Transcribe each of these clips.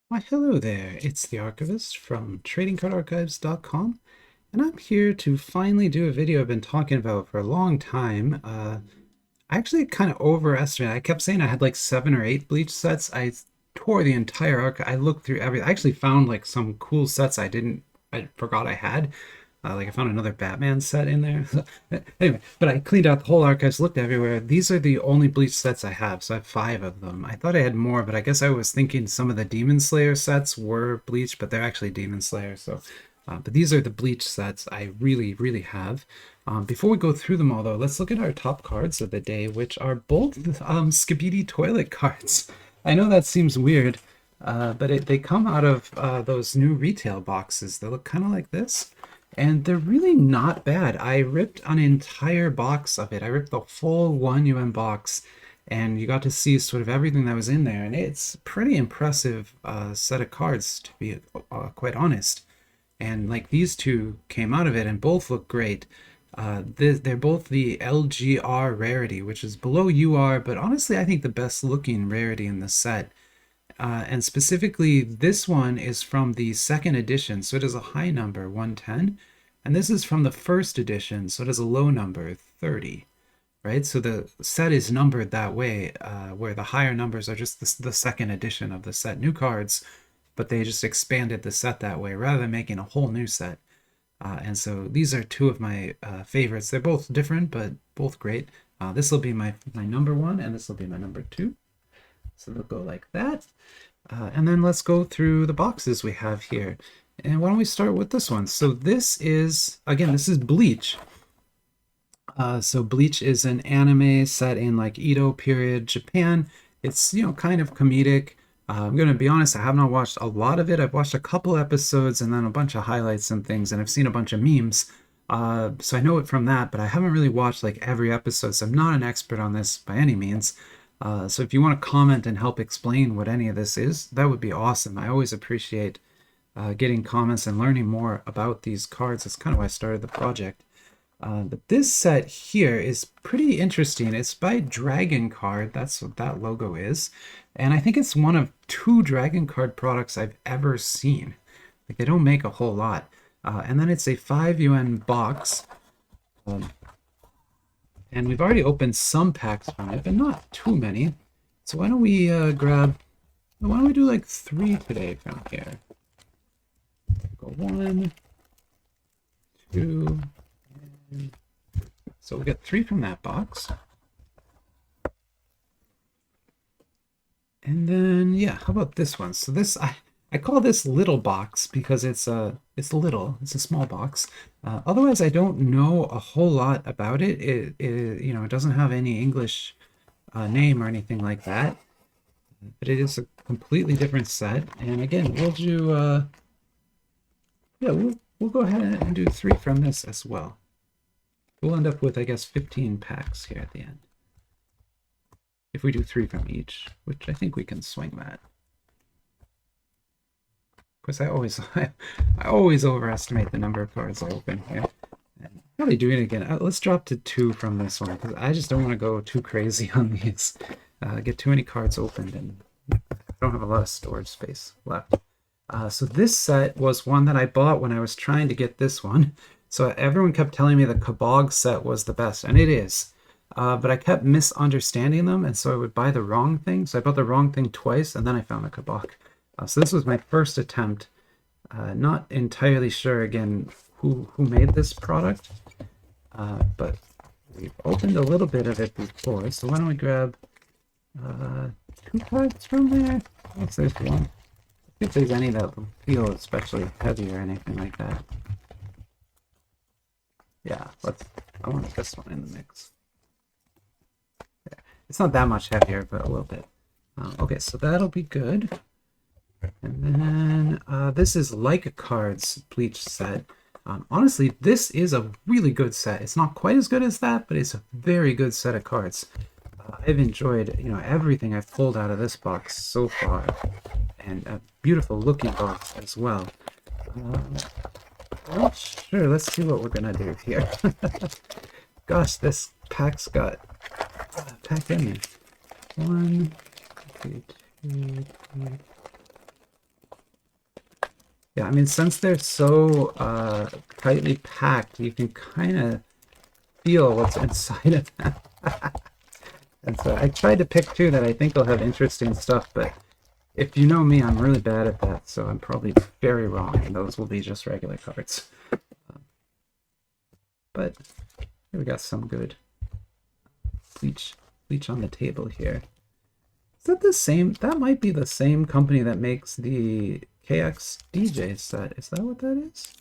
Why, hello there. It's the Archivist from TradingCardArchives.com, and I'm here to finally do a video I've been talking about for a long time. I actually kind of overestimated. I kept saying I had like 7 or 8 bleach sets. I tore the entire archive. I looked through everything. I actually found like some cool sets I forgot I had. Like I found another Batman set in there. Anyway, but I cleaned out the whole archives, looked everywhere. These are the only bleach sets I have, so I have 5 of them. I thought I had more, but I guess I was thinking some of the Demon Slayer sets were bleach, but they're actually Demon Slayer. But these are the bleach sets I really, really have. Before we go through them all, though, let's look at our top cards of the day, which are both Skibidi Toilet cards. I know that seems weird, but they come out of those new retail boxes. They look kind of like this. And they're really not bad. I ripped an entire box of it. I ripped the full 1 box, and you got to see sort of everything that was in there. And it's a pretty impressive set of cards, to be quite honest. And like these two came out of it, and both look great. They're both the LGR rarity, which is below UR, but honestly, I think the best looking rarity in the set. And specifically, this one is from the second edition, so it is a high number, 110. And this is from the first edition, so it is a low number, 30. Right? So the set is numbered that way, where the higher numbers are just the second edition of the set. New cards, but they just expanded the set that way rather than making a whole new set. And so these are two of my favorites. They're both different, but both great. This will be my number one, and this will be my number two. So they'll go like that. And then let's go through the boxes we have here. And why don't we start with this one? So this is, again, this is Bleach. So Bleach is an anime set in like Edo period Japan. It's, kind of comedic. I'm going to be honest, I have not watched a lot of it. I've watched a couple episodes and then a bunch of highlights and things, and I've seen a bunch of memes. So I know it from that, but I haven't really watched like every episode, so I'm not an expert on this by any means. So if you want to comment and help explain what any of this is, that would be awesome. I always appreciate getting comments and learning more about these cards. That's kind of why I started the project. But this set here is pretty interesting. It's by Dragon Card. That's what that logo is. And I think it's one of 2 Dragon Card products I've ever seen. Like, they don't make a whole lot. And then it's a 5 UN box. And we've already opened some packs from it, but not too many. So why don't we why don't we do like 3 today from here? Go 1, 2, and... So we got 3 from that box. And then, yeah, how about this one? So this, I call this little box because it's little, it's a small box. Otherwise, I don't know a whole lot about it. It doesn't have any English name or anything like that. But it is a completely different set. And again, we'll do, yeah, we'll go ahead and do 3 from this as well. We'll end up with, I guess, 15 packs here at the end. If we do 3 from each, which I think we can swing that. Of course, I always overestimate the number of cards I open here. And probably doing it again. Let's drop to 2 from this one, because I just don't want to go too crazy on these. Get too many cards opened, and I don't have a lot of storage space left. So this set was one that I bought when I was trying to get this one. So everyone kept telling me the Kabog set was the best, and it is. But I kept misunderstanding them, and so I would buy the wrong thing. So I bought the wrong thing twice, and then I found the Kabog. So this was my first attempt. Not entirely sure, again, who made this product. But we've opened a little bit of it before. So why don't we grab 2 cards from there? What's this one? If there's any that feel especially heavy or anything like that. Yeah, I want this one in the mix. There. It's not that much heavier, but a little bit. Okay, so that'll be good. And then this is Like Cards Bleach set. Honestly, this is a really good set. It's not quite as good as that, but it's a very good set of cards. I've enjoyed, everything I've pulled out of this box so far, and a beautiful looking box as well. Well, sure, let's see what we're gonna do here. Gosh, this pack's got packed in there. 1, 2, 3, 4. I mean, since they're so tightly packed, you can kind of feel what's inside of them. And so I tried to pick two that I think will have interesting stuff, but if you know me, I'm really bad at that, so I'm probably very wrong, and those will be just regular cards. But here we got some good bleach on the table here. Is that the same? That might be the same company that makes the KX DJ set. Is that what that is?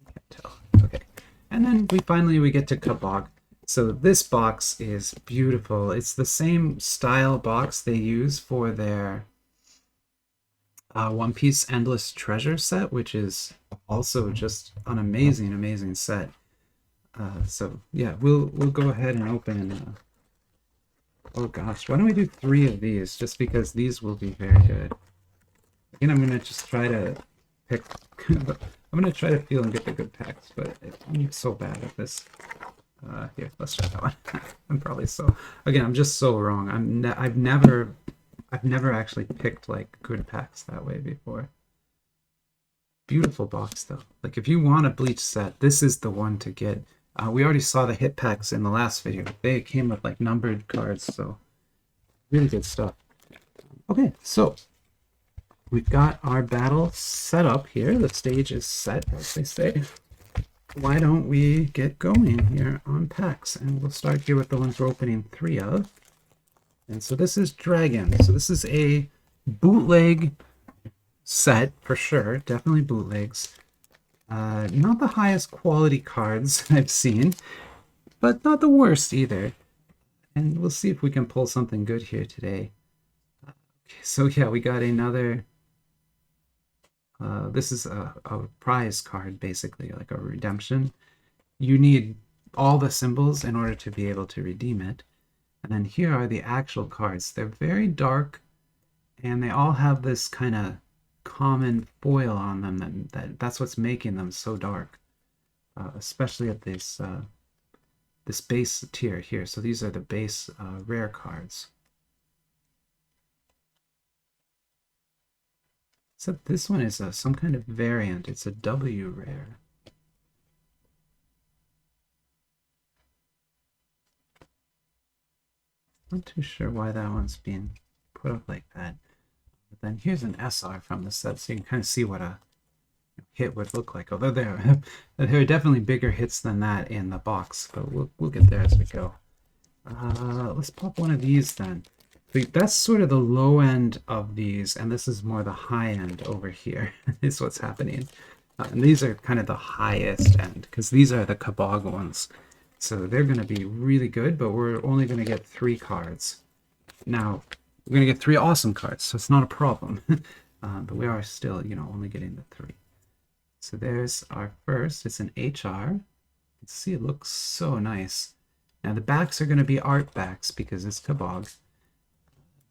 I can't tell. Okay. And then we get to Kabog. So this box is beautiful. It's the same style box they use for their One Piece Endless Treasure set, which is also just an amazing, amazing set. So yeah, we'll go ahead and open. Oh gosh, why don't we do 3 of these? Just because these will be very good. Again, I'm gonna just try to pick. I'm gonna try to feel and get the good packs, but I'm so bad at this. Here, let's try that one. I'm probably so. Again, I'm just so wrong. I've never actually picked like good packs that way before. Beautiful box though. Like if you want a bleach set, this is the one to get. We already saw the hit packs in the last video. They came with like numbered cards, so really good stuff. Okay, so we've got our battle set up here. The stage is set, as they say. Why don't we get going here on packs? And we'll start here with the ones we're opening 3 of. And so this is Dragon. So this is a bootleg set for sure. Definitely bootlegs. Not the highest quality cards I've seen, but not the worst either. And we'll see if we can pull something good here today. Okay, so yeah, we got another... this is a prize card, basically, like a redemption. You need all the symbols in order to be able to redeem it. And then here are the actual cards. They're very dark, and they all have this kind of common foil on them. That's what's making them so dark, especially at this this base tier here. So these are the base rare cards. Except this one is some kind of variant. It's a W rare. Not too sure why that one's being put up like that. But then here's an SR from the set, so you can kind of see what a hit would look like. Although there are definitely bigger hits than that in the box, but we'll get there as we go. Let's pop one of these then. That's sort of the low end of these, and this is more the high end over here, is what's happening. And these are kind of the highest end, because these are the Kabog ones. So they're going to be really good, but we're only going to get 3 cards. Now, we're going to get 3 awesome cards, so it's not a problem. But we are still, only getting the 3. So there's our first. It's an HR. You can see it looks so nice. Now, the backs are going to be art backs, because it's Kabog.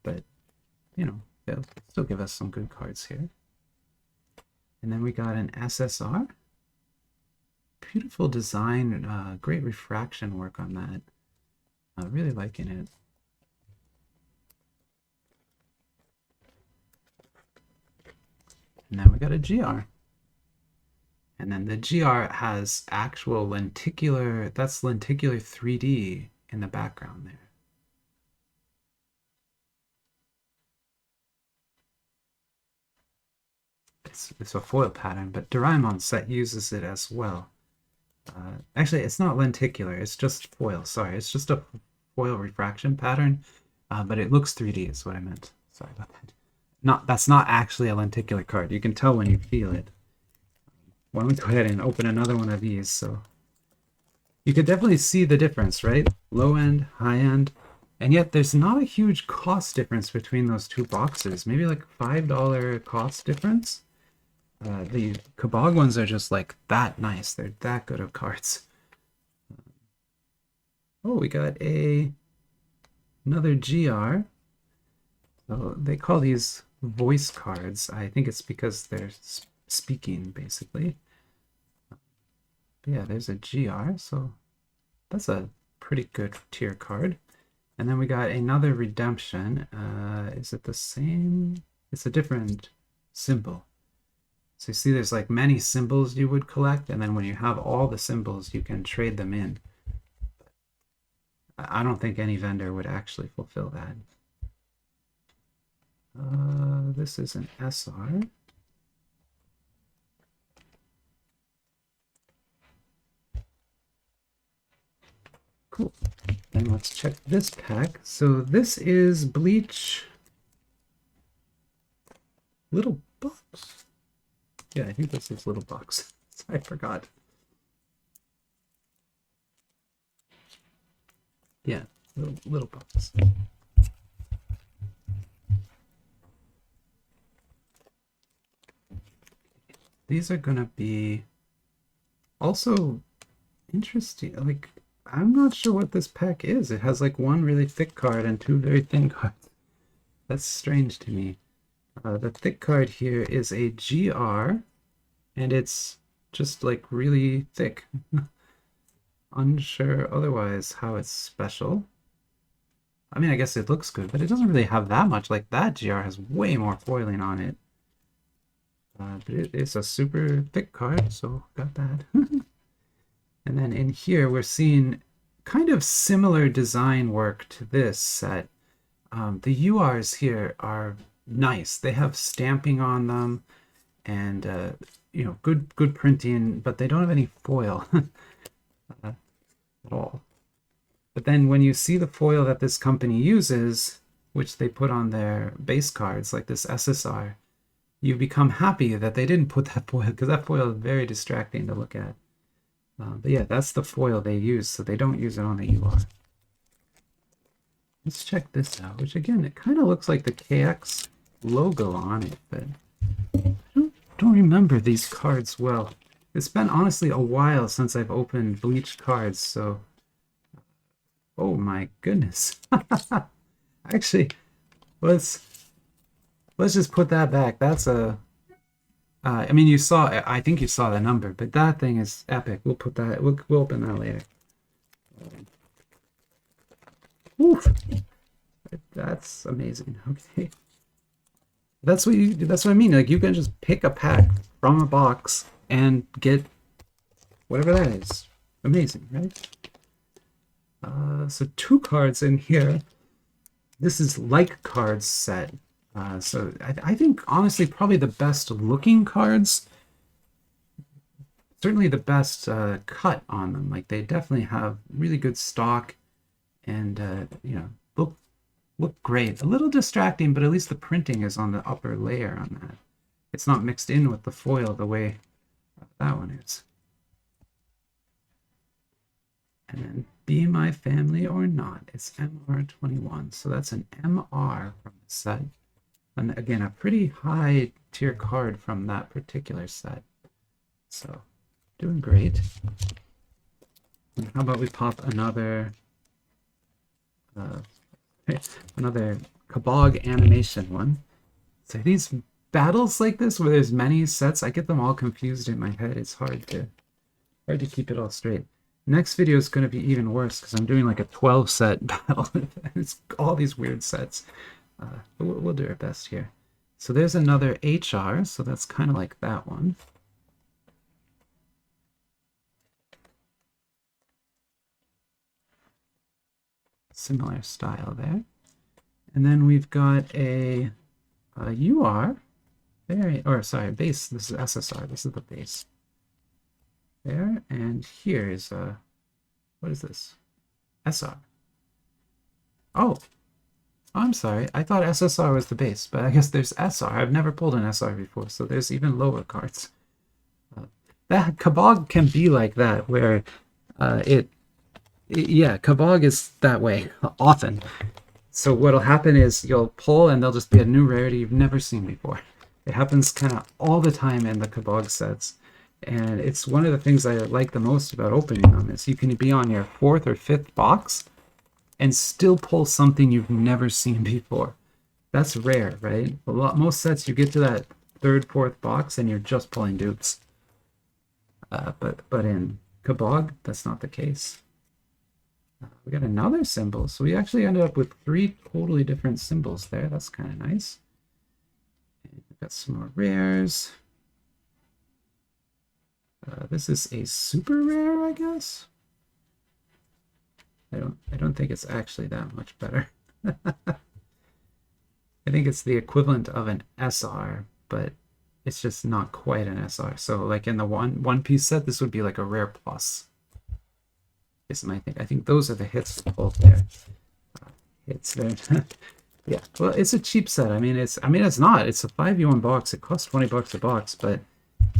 But, they'll still give us some good cards here. And then we got an SSR. Beautiful design, great refraction work on that. Really liking it. And then we got a GR. And then the GR has actual lenticular, that's lenticular 3D in the background there. It's a foil pattern, but Doraemon's set uses it as well. Actually, it's not lenticular, it's just foil. Sorry, it's just a foil refraction pattern, but it looks 3D is what I meant. Sorry about that. That's not actually a lenticular card. You can tell when you feel it. Why don't we go ahead and open another one of these? So you could definitely see the difference, right? Low end, high end. And yet there's not a huge cost difference between those 2 boxes. Maybe like $5 cost difference. The Kabog ones are just like that nice. They're that good of cards. Oh, we got another GR. So they call these voice cards. I think it's because they're speaking, basically. But yeah, there's a GR, so that's a pretty good tier card. And then we got another redemption. Is it the same? It's a different symbol. So you see there's like many symbols you would collect, and then when you have all the symbols, you can trade them in. I don't think any vendor would actually fulfill that. This is an SR. Cool. Then let's check this pack. So this is Bleach Little Box. Yeah, I think this is Little Box. I forgot. Yeah, little Box. These are gonna be also interesting. Like, I'm not sure what this pack is. It has like one really thick card and two very thin cards. That's strange to me. The thick card here is a GR, and it's just like really thick. Unsure otherwise how it's special. I mean, I guess it looks good, but it doesn't really have that much. Like, that GR has way more foiling on it. But it's a super thick card, so got that. And then in here, we're seeing kind of similar design work to this set. The URs here are nice. They have stamping on them, and you know, good printing, but they don't have any foil at all. But then when you see the foil that this company uses, which they put on their base cards, like this SSR, you become happy that they didn't put that foil, because that foil is very distracting to look at. But yeah, that's the foil they use, so they don't use it on the UR. Let's check this out, which again, it kind of looks like the KX logo on it, but I don't remember these cards well. It's been honestly a while since I've opened Bleach cards, so... Oh my goodness. Actually, let's just put that back. That's a... I mean, I think you saw the number, but that thing is epic. We'll put that, we'll open that later. Oof. That's amazing. Okay. That's what I mean. Like, you can just pick a pack from a box and get whatever that is. Amazing, right? So 2 cards in here. This is Like Cards set. So I think, honestly, probably the best looking cards. Certainly the best cut on them. Like, they definitely have really good stock, and you know, look great. A little distracting, but at least the printing is on the upper layer on that. It's not mixed in with the foil the way that one is. And then Be My Family or Not. It's MR21. So that's an MR from the set. And again, a pretty high tier card from that particular set. So, doing great. And how about we pop another another Kabog animation one. So these battles like this, where there's many sets, I get them all confused in my head. It's hard to keep it all straight. Next video is going to be even worse, because I'm doing like a 12 set battle. It's all these weird sets. We'll do our best here. So there's another HR, so that's kind of like that one. Similar style there. And then we've got a UR. Base. This is SSR. This is the base. There, and here is what is this? SR. Oh, I'm sorry. I thought SSR was the base, but I guess there's SR. I've never pulled an SR before, so there's even lower cards. That Kabog can be like that, where yeah, Kabog is that way often. So what'll happen is you'll pull, and there'll just be a new rarity you've never seen before. It happens kind of all the time in the Kabog sets. And it's one of the things I like the most about opening them, is you can be on your 4th or 5th box and still pull something you've never seen before. That's rare, right? Most sets you get to that 3rd, 4th box and you're just pulling dupes. But in Kabog, that's not the case. We got another symbol, so we actually ended up with 3 totally different symbols there. That's kind of nice. And we've got some more rares. This is a super rare, I guess. I don't think it's actually that much better. I think it's the equivalent of an SR, but it's just not quite an SR. So like in the one piece set, this would be like a rare plus. Is my thing. I think those are the hits pulled there. Hits there. Yeah. Well, it's a cheap set. I mean, it's not. It's a 5v1 box. It costs 20 bucks a box, but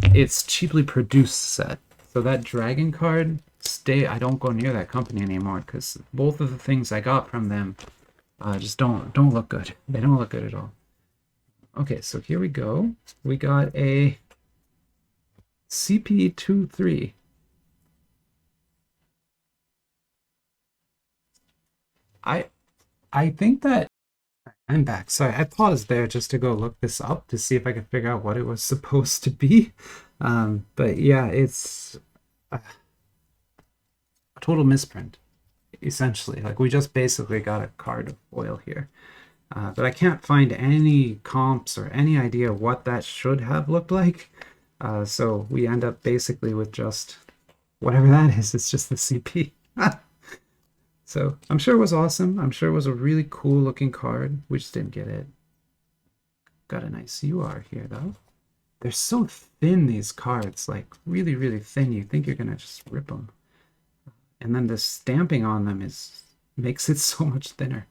it's cheaply produced set. So that dragon card, I don't go near that company anymore because both of the things I got from them just don't look good. They don't look good at all. Okay, so here we go. We got a CP23. I think that I'm back. Sorry, I paused there just to go look this up to see if I could figure out what it was supposed to be. But yeah, it's a total misprint, essentially. Like we just basically got a card of foil here. But I can't find any comps or any idea what that should have looked like. So we end up basically with just whatever that is. It's just the CP. So I'm sure it was awesome. I'm sure it was a really cool looking card. We just didn't get it. Got a nice UR here though. They're so thin, these cards, like really, really thin. You think you're gonna just rip them. And then the stamping on them makes it so much thinner.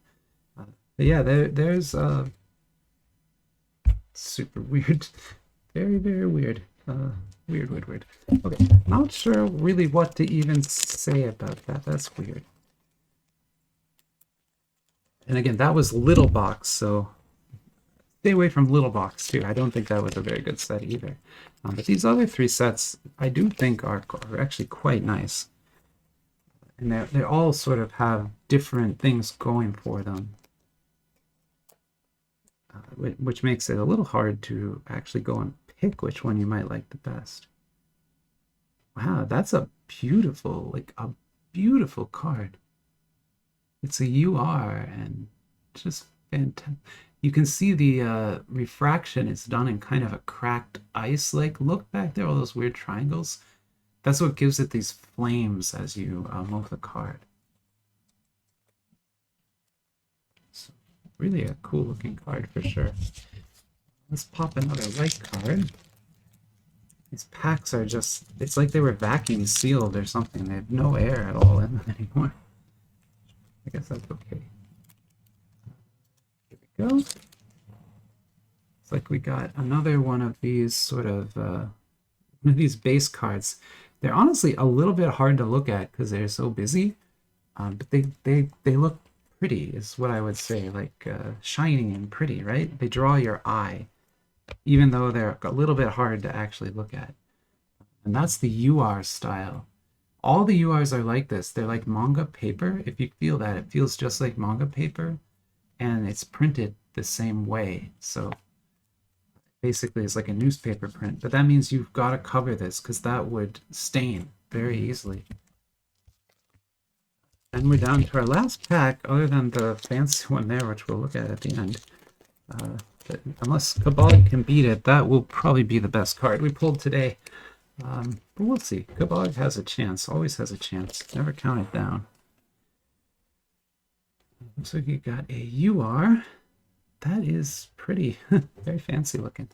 But yeah, there's super weird. Very, very weird. Weird. Okay, not sure really what to even say about that. That's weird. And again, that was Little Box, so stay away from Little Box too. I don't think that was a very good set either. But these other three sets, I do think are actually quite nice. And they all sort of have different things going for them. Which makes it a little hard to actually go and pick which one you might like the best. Wow, that's a beautiful card. It's a UR and just fantastic. You can see the refraction is done in kind of a cracked ice-like look back there, all those weird triangles. That's what gives it these flames as you move the card. So really a cool looking card for sure. Let's pop another light card. These packs are just, it's like they were vacuum sealed or something. They have no air at all in them anymore. I guess that's okay. Here we go. It's like we got another one of these sort of, one of these base cards. They're honestly a little bit hard to look at because they're so busy, but they look pretty is what I would say, like shiny and pretty, right? They draw your eye, even though they're a little bit hard to actually look at. And that's the UR style. All the URs are like this. They're like manga paper. If you feel that, it feels just like manga paper, and it's printed the same way. So basically it's like a newspaper print, but that means you've got to cover this because that would stain very easily. And we're down to our last pack, other than the fancy one there, which we'll look at the end. But unless Kabog can beat it, that will probably be the best card we pulled today. But we'll see. Kabog has a chance, always has a chance. Never count it down. Looks like you got a UR. That is pretty, very fancy looking.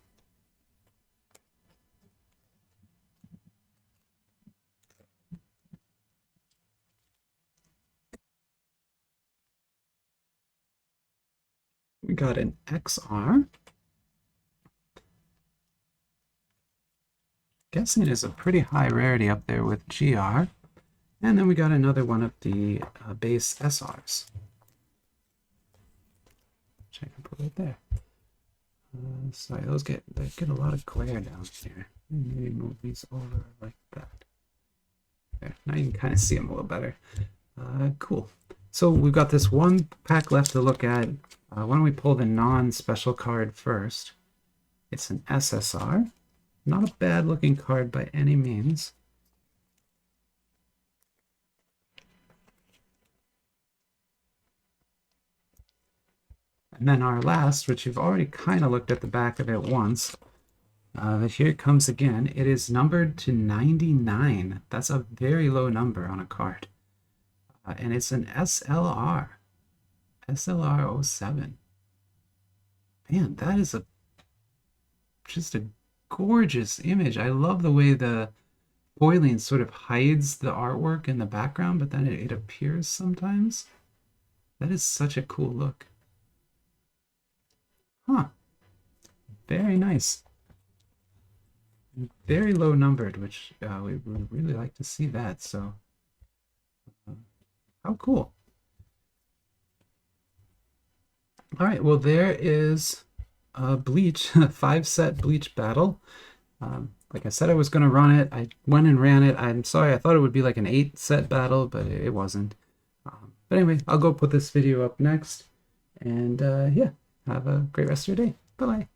We got an XR. Guessing is a pretty high rarity up there with GR. And then we got another one of the base SRs. Which I can put right there. Sorry, they get a lot of glare down here. Maybe move these over like that. There, now you can kind of see them a little better. Cool. So we've got this one pack left to look at. Why don't we pull the non-special card first? It's an SSR. Not a bad looking card by any means. And then our last, which you've already kind of looked at the back of it once, Here it comes again. It is numbered to 99. That's a very low number on a card. And it's an SLR. SLR07. Man, that is just a gorgeous image. I love the way the foiling sort of hides the artwork in the background, but then it appears sometimes. That is such a cool look. Huh. Very nice. Very low numbered, which we would really like to see that. So, how cool. All right, well, there is a Bleach, a 5-set Bleach battle. Like I said, I was going to run it. I went and ran it. I'm sorry, I thought it would be like an 8-set battle, but it wasn't. But anyway, I'll go put this video up next. And yeah, have a great rest of your day. Bye-bye.